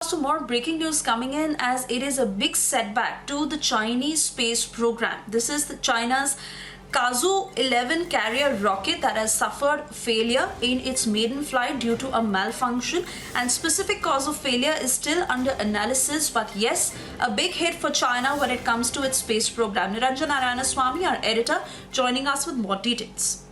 So more breaking news coming in as it is a big setback to the Chinese space program. This is China's Kazu 11 carrier rocket that has suffered failure in its maiden flight due to a malfunction, and specific cause of failure is still under analysis. But yes, a big hit for China when it comes to its space program. Niranjan Narayanaswamy, our editor, joining us with more details.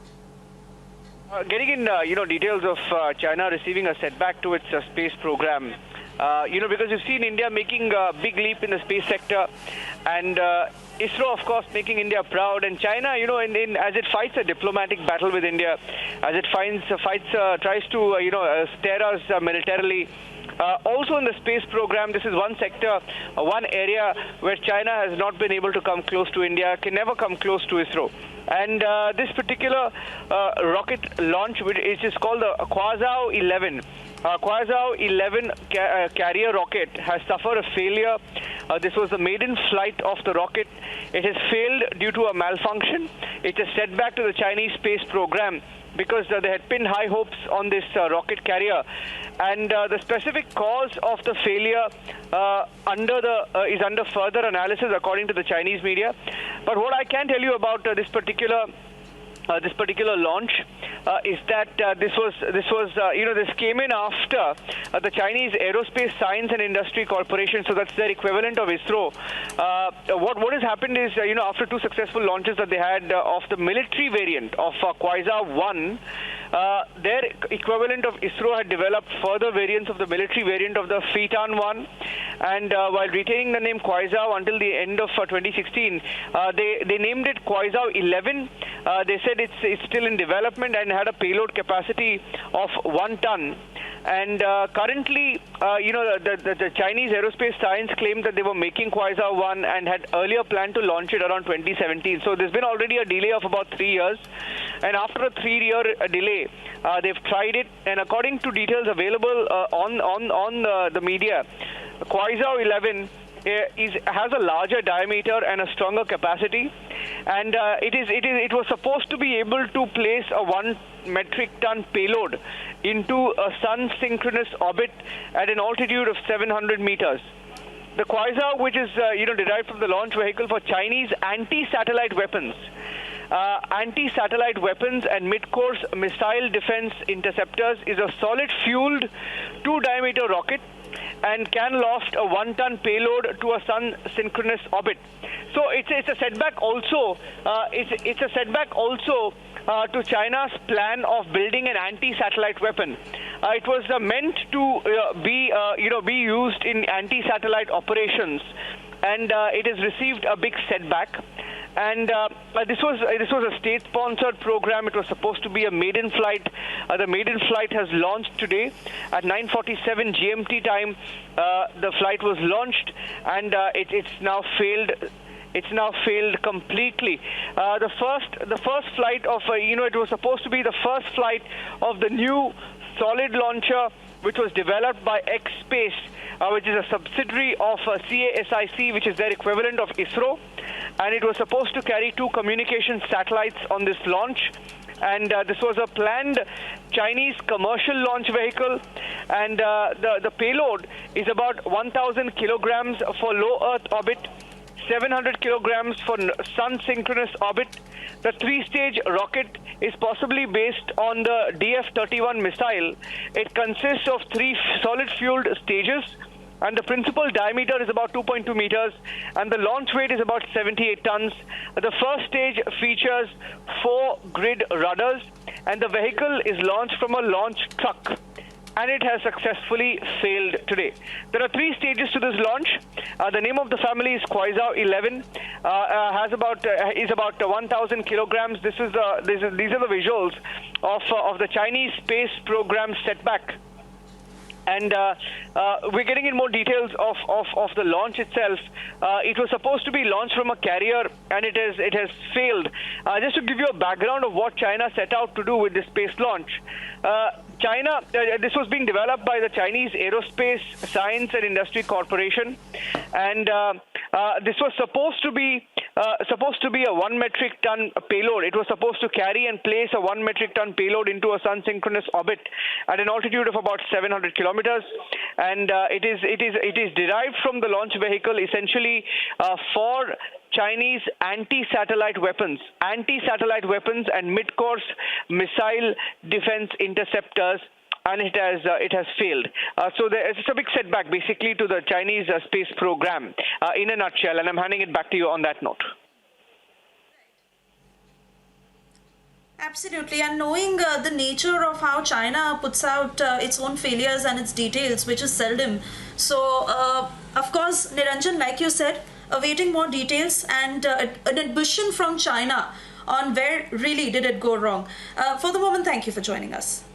Getting in, details of China receiving a setback to its space program. Because you've seen India making a big leap in the space sector, and ISRO, of course, making India proud, and China, as it fights a diplomatic battle with India, as it tries to, stare us militarily. Also in the space program, this is one sector, one area where China has not been able to come close to India, can never come close to ISRO. And this particular rocket launch, which is called the Quasar 11. Quasar 11 carrier rocket has suffered a failure. This was the maiden flight of the rocket. It has failed due to a malfunction. It's a setback to the Chinese space program because they had pinned high hopes on this rocket carrier. And the specific cause of the failure is under further analysis, according to the Chinese media. But what I can tell you about this particular launch is that this came in after the Chinese Aerospace Science and Industry Corporation, so that's their equivalent of ISRO. What has happened is, after two successful launches that they had of the military variant of Quasar 1, their equivalent of ISRO had developed further variants of the military variant of the Phaeton 1, and while retaining the name Quasar until the end of 2016, they named it Quasar 11. They said it's still in development and had a payload capacity of 1 ton. And currently, the Chinese Aerospace Science claimed that they were making Quasar 1 and had earlier planned to launch it around 2017. So there's been already a delay of about 3 years. And after a 3-year delay, they've tried it. And according to details available on the media, Quasar 11 has a larger diameter and a stronger capacity, and it was supposed to be able to place a 1 metric ton payload into a sun synchronous orbit at an altitude of 700 meters. The Quasar, which is derived from the launch vehicle for Chinese anti-satellite weapons. Anti-satellite weapons and mid-course missile defense interceptors, is a solid-fueled 2-diameter rocket and can loft a 1-ton payload to a sun synchronous orbit. So it's a setback also. It's a setback also to China's plan of building an anti-satellite weapon. It was meant to be used in anti-satellite operations, and it has received a big setback. And this was a state-sponsored program. It was supposed to be a maiden flight. The maiden flight has launched today at 9:47 GMT time. The flight was launched, and it's now failed. It's now failed completely. The first flight of it was supposed to be the first flight of the new solid launcher, which was developed by X Space, which is a subsidiary of CASIC, which is their equivalent of ISRO. And it was supposed to carry 2 communication satellites on this launch. And this was a planned Chinese commercial launch vehicle. And the payload is about 1,000 kilograms for low Earth orbit, 700 kilograms for sun synchronous orbit. The 3-stage rocket is possibly based on the DF-31 missile. It consists of 3 solid-fueled stages, and the principal diameter is about 2.2 meters, and the launch weight is about 78 tons. The first stage features 4 grid rudders, and the vehicle is launched from a launch truck, and it has successfully failed today. There are 3 stages to this launch. The name of the family is Quasar 11. Is about 1,000 kilograms. These are the visuals of the Chinese space program setback. And we're getting in more details of the launch itself. It was supposed to be launched from a carrier, and it has failed. Just to give you a background of what China set out to do with this space launch. This was being developed by the Chinese Aerospace Science and Industry Corporation, and this was supposed to be supposed to be a 1 metric ton payload. It was supposed to carry and place a 1 metric ton payload into a sun-synchronous orbit at an altitude of about 700 kilometers, and it is derived from the launch vehicle essentially for Chinese anti-satellite weapons and mid-course missile defense interceptors, and it has failed. So it's a big setback basically to the Chinese space program in a nutshell, and I'm handing it back to you on that note. Absolutely, and knowing the nature of how China puts out its own failures and its details, which is seldom. So, of course, Niranjan, like you said, awaiting more details and an ambition from China on where really did it go wrong. For the moment, thank you for joining us.